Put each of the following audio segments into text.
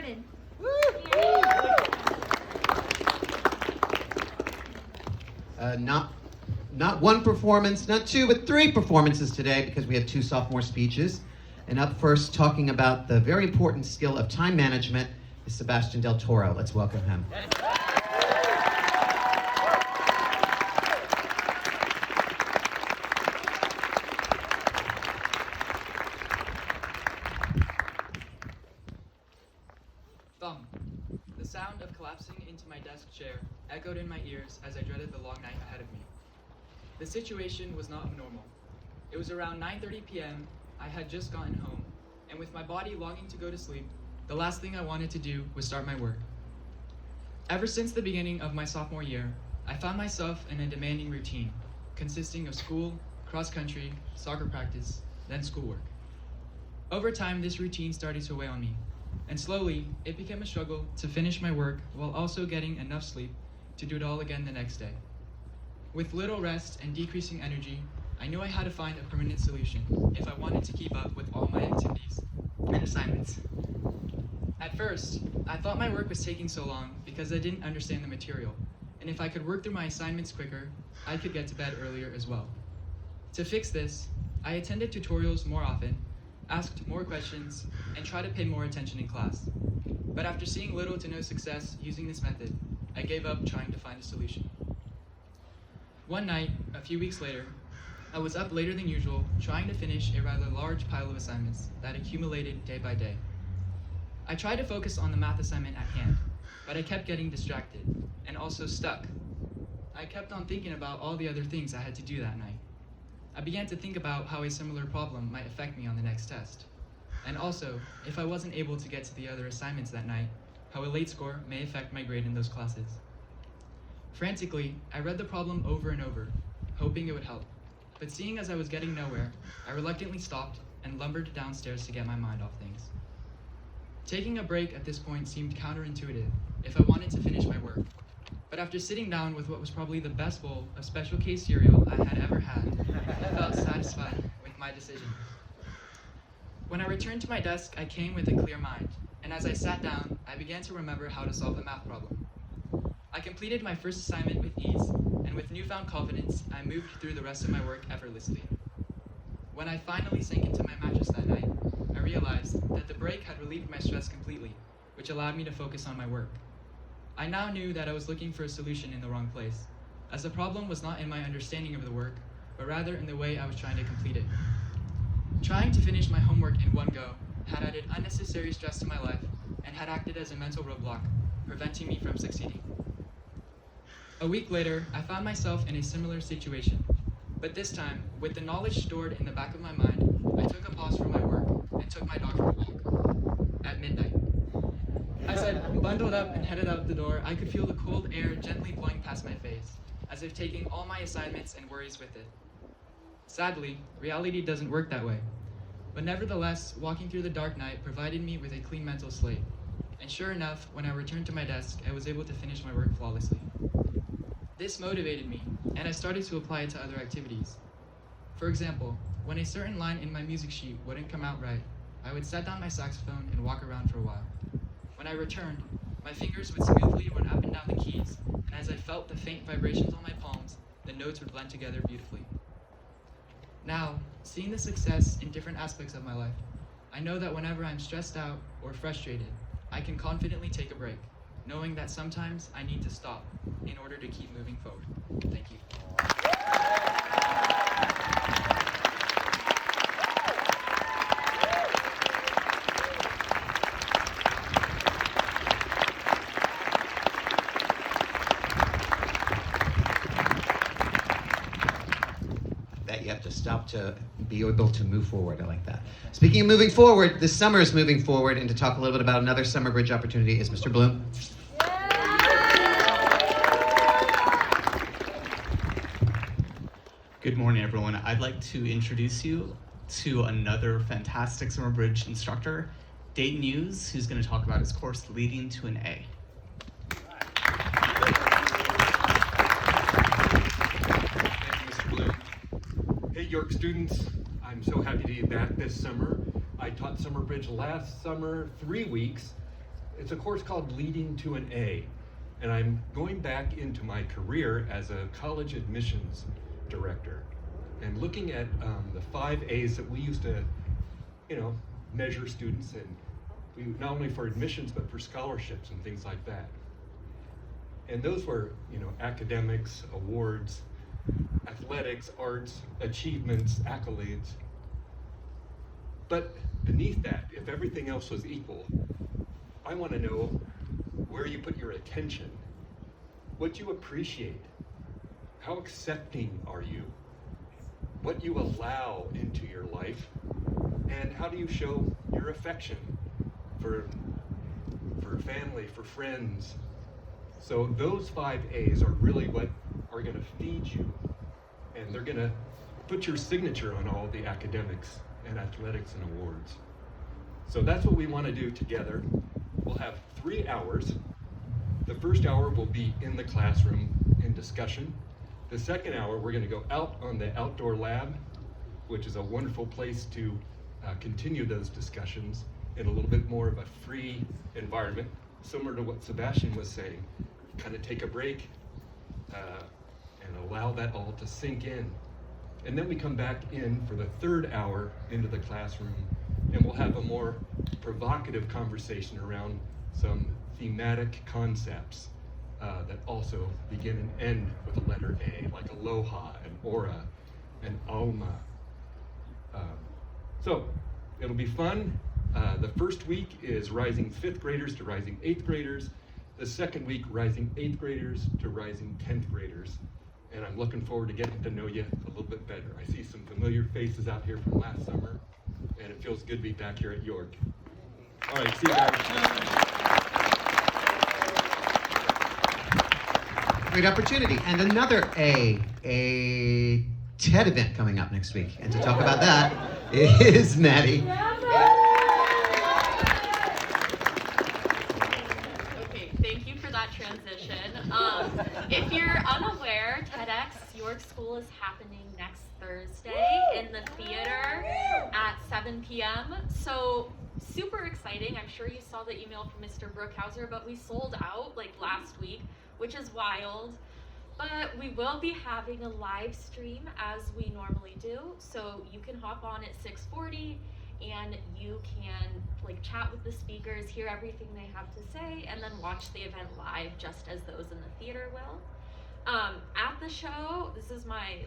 started. Not one performance, not two, but three performances today because we have two sophomore speeches. And up first, talking about the very important skill of time management, is Sebastian Del Toro. Let's welcome him. Thump. The sound of collapsing into my desk chair echoed in my ears as I dreaded the long night ahead of me. The situation was not normal. It was around 9:30 p.m., I had just gotten home, and with my body longing to go to sleep, the last thing I wanted to do was start my work. Ever since the beginning of my sophomore year, I found myself in a demanding routine, consisting of school, cross-country, soccer practice, then schoolwork. Over time, this routine started to weigh on me, and slowly, it became a struggle to finish my work while also getting enough sleep to do it all again the next day. With little rest and decreasing energy, I knew I had to find a permanent solution if I wanted to keep up with all my activities and assignments. At first, I thought my work was taking so long because I didn't understand the material, and if I could work through my assignments quicker, I could get to bed earlier as well. To fix this, I attended tutorials more often, asked more questions, and tried to pay more attention in class. But after seeing little to no success using this method, I gave up trying to find a solution. One night, a few weeks later, I was up later than usual trying to finish a rather large pile of assignments that accumulated day by day. I tried to focus on the math assignment at hand, but I kept getting distracted and also stuck. I kept on thinking about all the other things I had to do that night. I began to think about how a similar problem might affect me on the next test, and also, if I wasn't able to get to the other assignments that night, how a late score may affect my grade in those classes. Frantically, I read the problem over and over, hoping it would help, but seeing as I was getting nowhere, I reluctantly stopped and lumbered downstairs to get my mind off things. Taking a break at this point seemed counterintuitive if I wanted to finish my work, but after sitting down with what was probably the best bowl of special case cereal I had ever had, I felt satisfied with my decision. When I returned to my desk, I came with a clear mind, and as I sat down, I began to remember how to solve the math problem. I completed my first assignment with ease, and with newfound confidence, I moved through the rest of my work effortlessly. When I finally sank into my mattress that night, I realized that the break had relieved my stress completely, which allowed me to focus on my work. I now knew that I was looking for a solution in the wrong place, as the problem was not in my understanding of the work, but rather in the way I was trying to complete it. Trying to finish my homework in one go had added unnecessary stress to my life and had acted as a mental roadblock, preventing me from succeeding. A week later, I found myself in a similar situation, but this time, with the knowledge stored in the back of my mind, I took a pause from my work and took my dog for a walk at midnight. As I bundled up and headed out the door, I could feel the cold air gently blowing past my face, as if taking all my assignments and worries with it. Sadly, reality doesn't work that way, but nevertheless, walking through the dark night provided me with a clean mental slate, and sure enough, when I returned to my desk, I was able to finish my work flawlessly. This motivated me, and I started to apply it to other activities. For example, when a certain line in my music sheet wouldn't come out right, I would set down my saxophone and walk around for a while. When I returned, my fingers would smoothly run up and down the keys, and as I felt the faint vibrations on my palms, the notes would blend together beautifully. Now, seeing the success in different aspects of my life, I know that whenever I'm stressed out or frustrated, I can confidently take a break, knowing that sometimes I need to stop in order to keep moving forward. Thank you. That you have to stop to be able to move forward. I like that. Speaking of moving forward, this summer is moving forward, and to talk a little bit about another summer bridge opportunity is Mr. Bloom. Good morning, everyone. I'd like to introduce you to another fantastic summer bridge instructor, Dayton Hughes, who's going to talk about his course, Leading to an A. Hey, York students, I'm so happy to be back this summer. I taught summer bridge last summer, 3 weeks, It's a course called Leading to an A, and I'm going back into my career as a college admissions director and looking at the 5 A's that we used to, measure students, and not only for admissions but for scholarships and things like that. And those were, academics, awards, athletics, arts, achievements, accolades. But beneath that, if everything else was equal, I want to know where you put your attention, what you appreciate, how accepting are you, what you allow into your life, and how do you show your affection for family, for friends. So those 5 A's are really what are going to feed you, and they're going to put your signature on all the academics and athletics and awards. So that's what we want to do together. We'll have 3 hours. The first hour will be in the classroom in discussion. The second hour, we're going to go out on the outdoor lab, which is a wonderful place to continue those discussions in a little bit more of a free environment, similar to what Sebastian was saying. Kind of take a break and allow that all to sink in. And then we come back in for the third hour into the classroom, and we'll have a more provocative conversation around some thematic concepts that also begin and end with the letter A, like aloha and aura and alma. So it'll be fun. The first week is rising 5th graders to rising 8th graders. The second week, rising 8th graders to rising 10th graders. And I'm looking forward to getting to know you a little bit better. I see some familiar faces out here from last summer, and it feels good to be back here at York. All right, see you guys. Great opportunity. And another a TED event coming up next week. And to talk about that is Maddie. Okay, thank you for that transition. If you're unaware, TEDx York School is happening next Thursday in the theater at 7 p.m. So super exciting. I'm sure you saw the email from Mr. Brookhauser, but we sold out like last week, which is wild. But we will be having a live stream as we normally do. So you can hop on at 6:40 and you can chat with the speakers, hear everything they have to say, and then watch the event live just as those in the theater will. At the show, this is my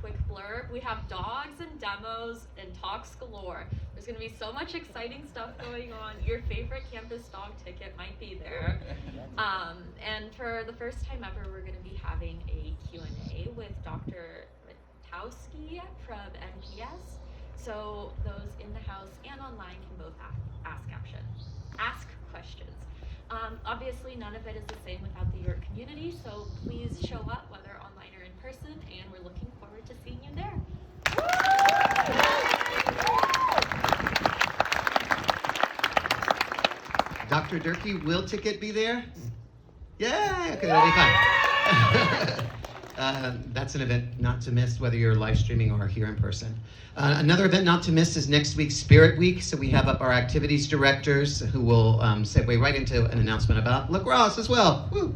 quick blurb, we have dogs and demos and talks galore. There's going to be so much exciting stuff going on. Your favorite campus dog ticket might be there. And for the first time ever, we're going to be having a Q&A with Dr. Matowski from NPS. So those in the house and online can both ask questions. Obviously, none of it is the same without the York community, so please show up, whether online or in person, and we're looking forward to seeing you there. Dr. Durkee, will ticket be there? Yeah, okay, that'll be fun. That's an event not to miss, whether you're live streaming or here in person. Another event not to miss is next week's Spirit Week. So we have up our activities directors who will segue right into an announcement about lacrosse as well. Woo.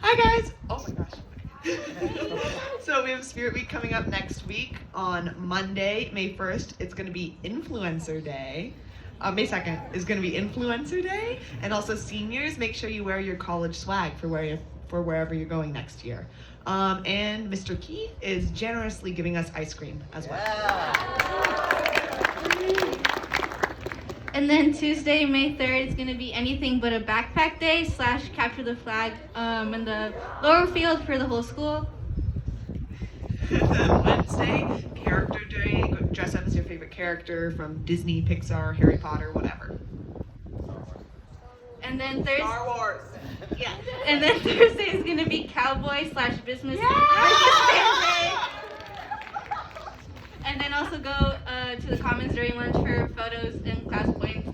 Hi guys! Oh my gosh. So we have Spirit Week coming up next week on Monday, May 1st. It's going to be Influencer Day. May 2nd is going to be Influencer Day. And also seniors, make sure you wear your college swag for wherever you're going next year. And Mr. Key is generously giving us ice cream as well. And then Tuesday, May 3rd, is going to be anything but a backpack day / capture the flag in the lower field for the whole school. And then Wednesday, Character Day. Go dress up as your favorite character from Disney, Pixar, Harry Potter, whatever. And then Thursday. Star Wars. Yeah. And then Thursday is going to be cowboy / business day. And then also go to the commons during lunch for photos and class points.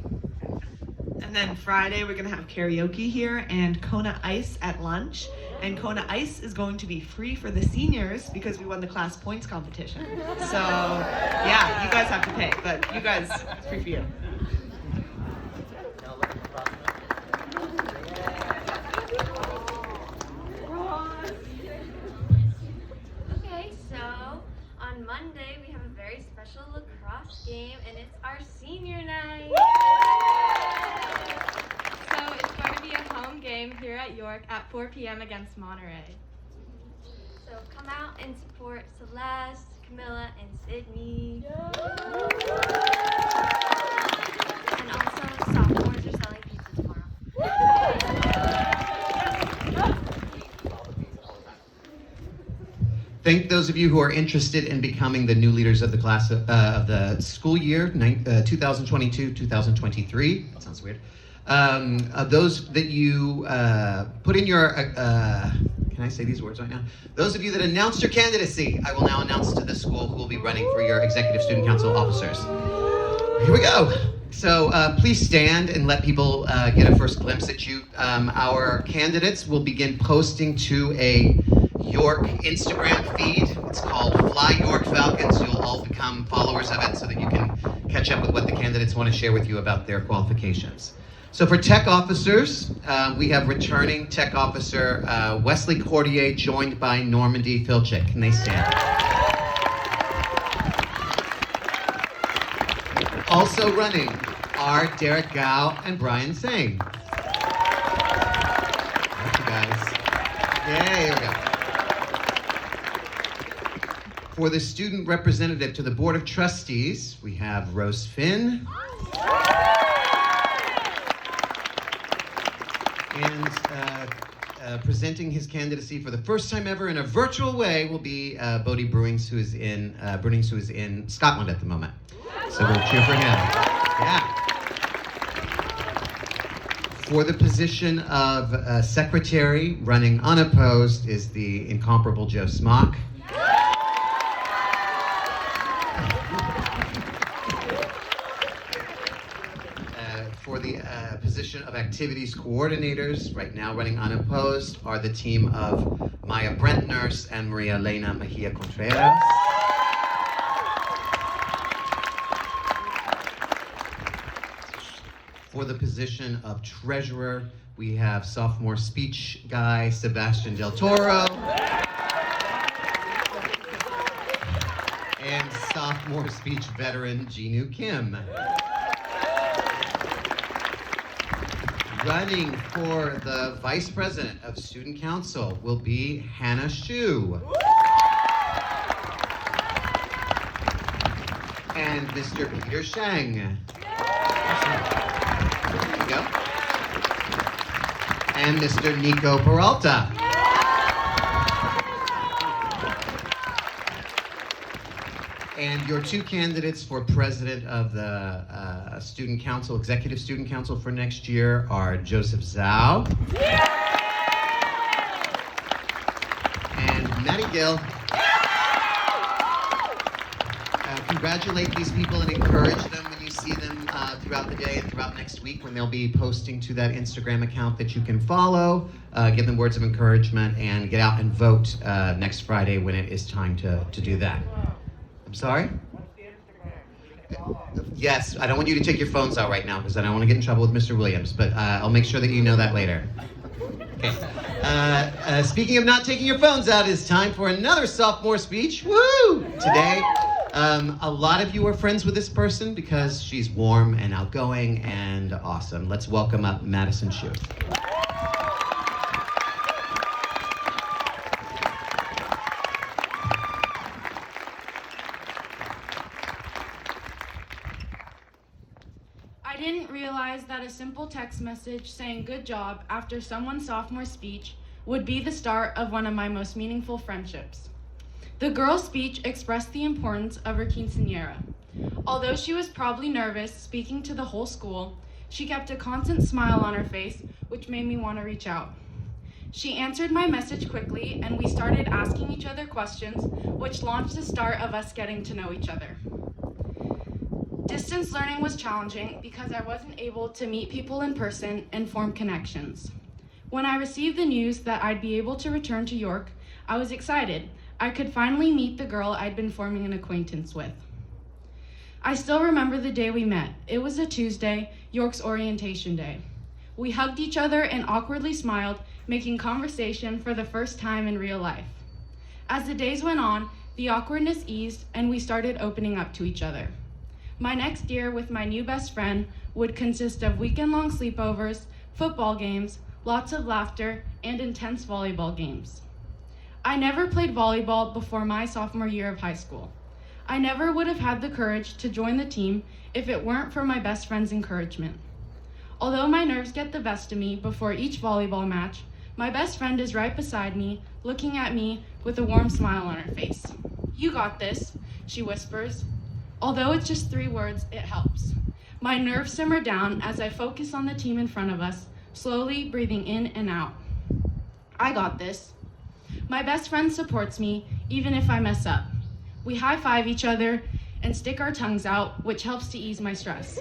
And And then Friday, we're going to have karaoke here and Kona Ice at lunch. And Kona Ice is going to be free for the seniors because we won the class points competition. So, yeah, you guys have to pay, but you guys, it's free for you. Okay, so on Monday we have a very special lacrosse game and it's our senior night. So it's going to be a home game here at York at 4 p.m. against Monterey. So come out and support Celeste, Camilla, and Sydney. And also sophomores are selling pizza tomorrow. Thank those of you who are interested in becoming the new leaders of the class of the school year 2022-2023. That sounds weird. Those that you put in your, can I say these words right now? Those of you that announced your candidacy, I will now announce to the school who will be running for your executive student council officers. Here we go. So please stand and let people get a first glimpse at you. Our candidates will begin posting to a York Instagram feed. It's called Fly York Falcons. You'll all become followers of it so that you can catch up with what the candidates want to share with you about their qualifications. So for tech officers, we have returning tech officer Wesley Cordier, joined by Normandy Filchick. Can they stand? Also running are Derek Gao and Brian Singh. Thank you guys. Yeah, here we go. For the student representative to the Board of Trustees, we have Rose Finn. And presenting his candidacy for the first time ever in a virtual way will be Bodie Brewings, who is in Scotland at the moment. So we'll cheer for him. Yeah. For the position of secretary, running unopposed, is the incomparable Joe Smock. For the position of activities coordinators, right now running unopposed, are the team of Maya Brent Nurse and Maria Elena Mejia Contreras. For the position of treasurer, we have sophomore speech guy Sebastian Del Toro and sophomore speech veteran Jinu Kim. Running for the vice president of student council will be Hannah Shu. And Mr. Peter Sheng. There you go. And Mr. Nico Peralta. And your two candidates for president of the student council, executive student council for next year are Joseph Zhao and Maddie Gill. Congratulate these people and encourage them when you see them throughout the day and throughout next week when they'll be posting to that Instagram account that you can follow. Give them words of encouragement and get out and vote next Friday when it is time to do that. I'm sorry? Yes, I don't want you to take your phones out right now because I don't want to get in trouble with Mr. Williams, but I'll make sure that you know that later. Okay. Speaking of not taking your phones out, it's time for another sophomore speech. Woo! Today, a lot of you are friends with this person because she's warm and outgoing and awesome. Let's welcome up Madison Shu. I didn't realize that a simple text message saying good job after someone's sophomore speech would be the start of one of my most meaningful friendships. The girl's speech expressed the importance of her quinceañera. Although she was probably nervous speaking to the whole school, she kept a constant smile on her face, which made me want to reach out. She answered my message quickly, and we started asking each other questions, which launched the start of us getting to know each other. Distance learning was challenging because I wasn't able to meet people in person and form connections. When I received the news that I'd be able to return to York, I was excited. I could finally meet the girl I'd been forming an acquaintance with. I still remember the day we met. It was a Tuesday, York's orientation day. We hugged each other and awkwardly smiled, making conversation for the first time in real life. As the days went on, the awkwardness eased and we started opening up to each other. My next year with my new best friend would consist of weekend-long sleepovers, football games, lots of laughter, and intense volleyball games. I never played volleyball before my sophomore year of high school. I never would have had the courage to join the team if it weren't for my best friend's encouragement. Although my nerves get the best of me before each volleyball match, my best friend is right beside me, looking at me with a warm smile on her face. "You got this," she whispers. Although it's just 3 words, it helps. My nerves simmer down as I focus on the team in front of us, slowly breathing in and out. I got this. My best friend supports me, even if I mess up. We high-five each other and stick our tongues out, which helps to ease my stress.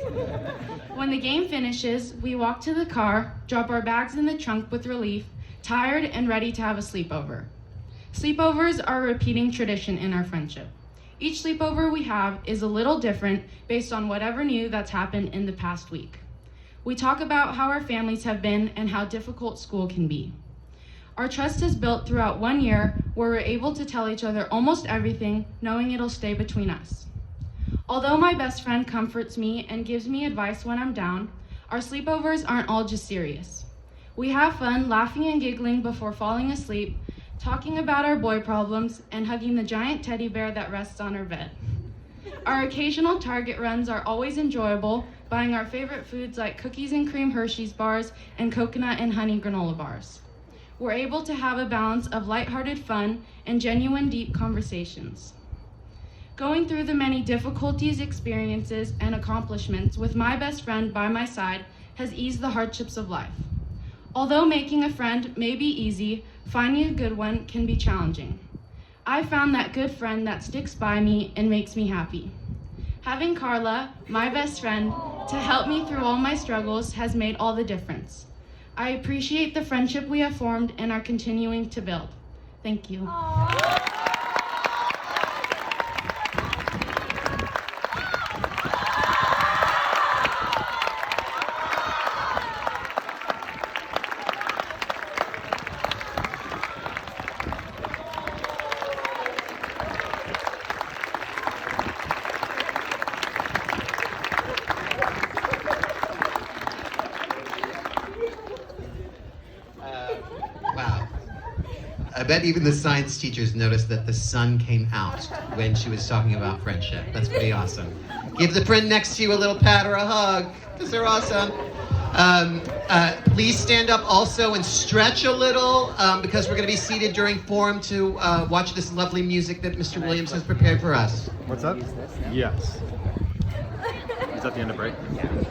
When the game finishes, we walk to the car, drop our bags in the trunk with relief, tired and ready to have a sleepover. Sleepovers are a repeating tradition in our friendship. Each sleepover we have is a little different based on whatever new that's happened in the past week. We talk about how our families have been and how difficult school can be. Our trust is built throughout 1 year where we're able to tell each other almost everything, knowing it'll stay between us. Although my best friend comforts me and gives me advice when I'm down, our sleepovers aren't all just serious. We have fun laughing and giggling before falling asleep, talking about our boy problems, and hugging the giant teddy bear that rests on our bed. Our occasional Target runs are always enjoyable, buying our favorite foods like cookies and cream Hershey's bars and coconut and honey granola bars. We're able to have a balance of lighthearted fun and genuine deep conversations. Going through the many difficulties, experiences, and accomplishments with my best friend by my side has eased the hardships of life. Although making a friend may be easy, finding a good one can be challenging. I found that good friend that sticks by me and makes me happy. Having Carla, my best friend, to help me through all my struggles has made all the difference. I appreciate the friendship we have formed and are continuing to build. Thank you. Wow. I bet even the science teachers noticed that the sun came out when she was talking about friendship. That's pretty awesome. Give the friend next to you a little pat or a hug, because they're awesome. Please stand up also and stretch a little, because we're going to be seated during forum to watch this lovely music that Mr. Williams has prepared for us. What's up? Yes. Is that the end of break? Yeah.